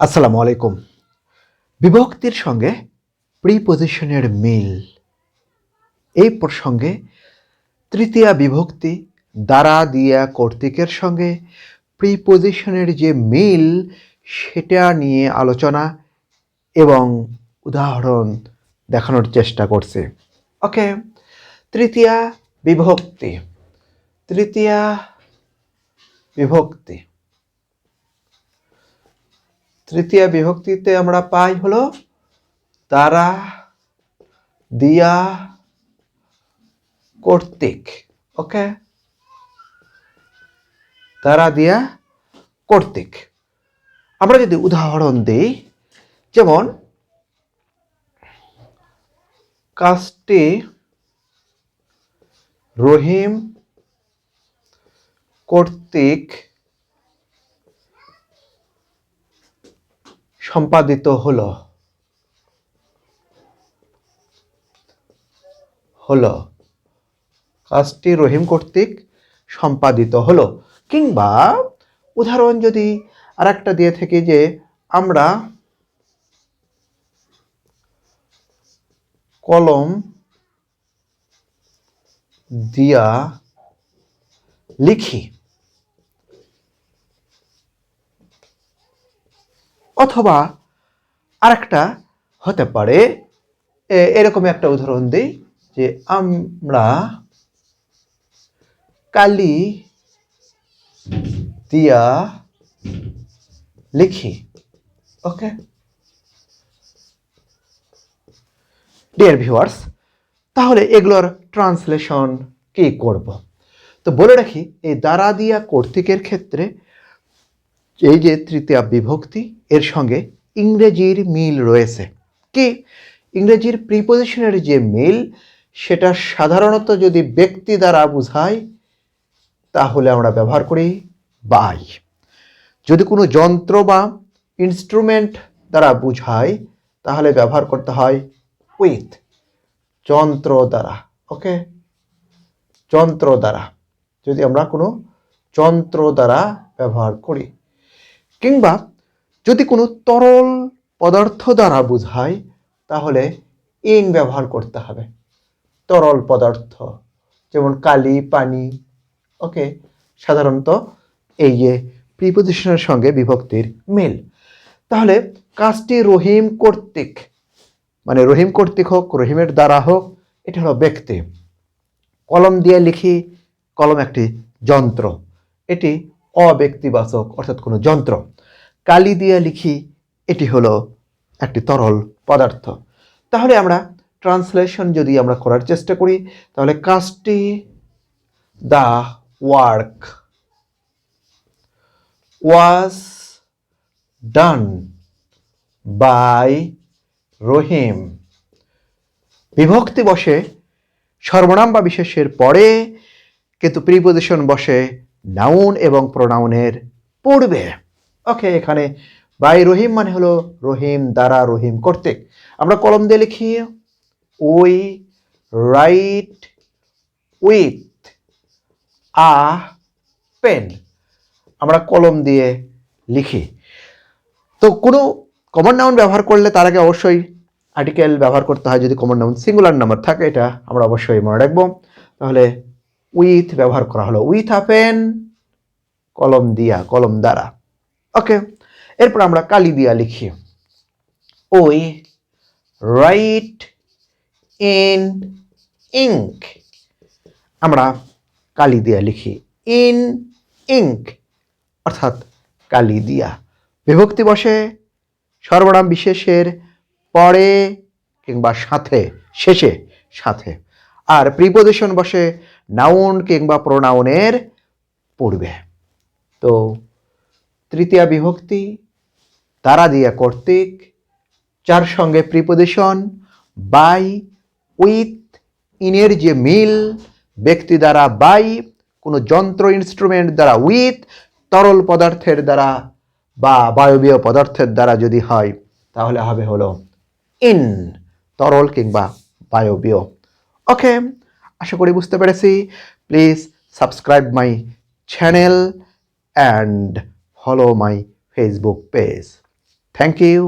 আসসালামু আলাইকুম। বিভক্তির সঙ্গে প্রিপজিশনের মিল, এই প্রসঙ্গে তৃতীয়া বিভক্তি দ্বারা দিয়া কর্তৃকের সঙ্গে প্রিপজিশনের যে মিল সেটা নিয়ে আলোচনা এবং উদাহরণ দেখানোর চেষ্টা করছে। ওকে, তৃতীয়া বিভক্তি। তৃতীয়া বিভক্তি তৃতীয়া বিভক্তিতে আমরা পাই হলো দ্বারা দিয়া কর্তৃক। ওকে, দ্বারা দিয়া কর্তৃক। আমরা যদি উদাহরণ দিই, যেমন কাজটি রহিম কর্তৃক সম্পাদিত হলো। কাজটি রহিম কর্তৃক সম্পাদিত হলো। কিংবা উদাহরণ যদি আরেকটা দিয়ে থাকি যে আমরা কলম দিয়া লিখি, অথবা আরেকটা হতে পারে এরকম একটা উদাহরণ দিই যে আমরা কালি দিয়া লিখি। ওকে ডিয়ার ভিউয়ার্স, তাহলে এগুলোর ট্রান্সলেশন কি করব? তো বলে রাখি, এই দ্বারা দিয়া কর্তৃকের ক্ষেত্রে এই যে তৃতীয়া বিভক্তি, এর সঙ্গে ইংরেজির মিল রয়েছে। কি? ইংরেজির প্রিপজিশনের যে মিল, সেটা সাধারণত যদি ব্যক্তি দ্বারা বোঝায় তাহলে আমরা ব্যবহার করি বাই। যদি কোনো যন্ত্র বা ইনস্ট্রুমেন্ট দ্বারা বোঝায় তাহলে ব্যবহার করতে হয় উইথ, যন্ত্র দ্বারা। ওকে, যন্ত্র দ্বারা, যদি আমরা কোনো যন্ত্র দ্বারা ব্যবহার করি। কিংবা যদি কোনো তরল পদার্থ দ্বারা বোঝায় তাহলে ইন ব্যবহার করতে হবে। তরল পদার্থ যেমন কালি, পানি। ওকে, সাধারণত এই যে প্রিপজিশনের সঙ্গে বিভক্তির মিল। তাহলে কাজটি রহিম কর্তৃক, মানে রহিম কর্তৃক হোক, রহিমের দ্বারা হোক, এটা হলো ব্যক্তি। কলম দিয়ে লিখি, কলম একটি যন্ত্র, এটি অব্যক্তিবাচক অর্থাৎ কোনো যন্ত্র। কালি দিয়ে লিখি, এটি হলো একটি তরল পদার্থ। তাহলে আমরা ট্রান্সলেশন যদি আমরা করার চেষ্টা করি, তাহলে কাজটি the work was done by Rahim. বিভক্তি বসে সর্বনাম বা বিশেষের পরে, কিন্তু প্রিপজিশন বসে নাউন এবং প্রোনাউনের পূর্বে। ওকে, এখানে বাই রহিম মানে হলো রহিম দ্বারা, রহিম কর্তৃক। আমরা কলম দিয়ে লিখি, we write with a pen. আমরা কলম দিয়ে লিখি। তো কোনো কমন নাউন ব্যবহার করলে তার আগে অবশ্যই আর্টিকেল ব্যবহার করতে হয়। যদি কমন নাউন সিঙ্গুলার নাম্বার থাকে, এটা আমরা অবশ্যই মনে রাখবো। তাহলে উইথ ব্যবহার করা হলো, উইথ আ পেন, কলম দিয়া, কলম দ্বারা। ওকে, এরপর আমরা কালি দিয়া লিখি, উই রাইট ইন ইঙ্ক। আমরা কালি দিয়া লিখি, ইন ইঙ্ক অর্থাৎ কালি দিয়া। বিভক্তি বসে সর্বনাম বিশেষের পরে কিংবা সাথে, শেষে, সাথে। আর প্রিপজিশন বসে নাউন কিংবা প্রোনাউনের পূর্বে। তো তৃতীয়া বিভক্তি দ্বারা দিয়া কর্তৃক, যার সঙ্গে প্রিপজিশন বাই, উইথ, ইনের যে মিল, ব্যক্তি দ্বারা বাই, কোনো যন্ত্র ইনস্ট্রুমেন্ট দ্বারা উইথ, তরল পদার্থের দ্বারা বা বায়বীয় পদার্থের দ্বারা যদি হয় তাহলে হবে হলো ইন, তরল কিংবা বায়বীয়। ওকে, আশা করি বুঝতে পেরেছি। Please subscribe my channel and follow my Facebook page. Thank you.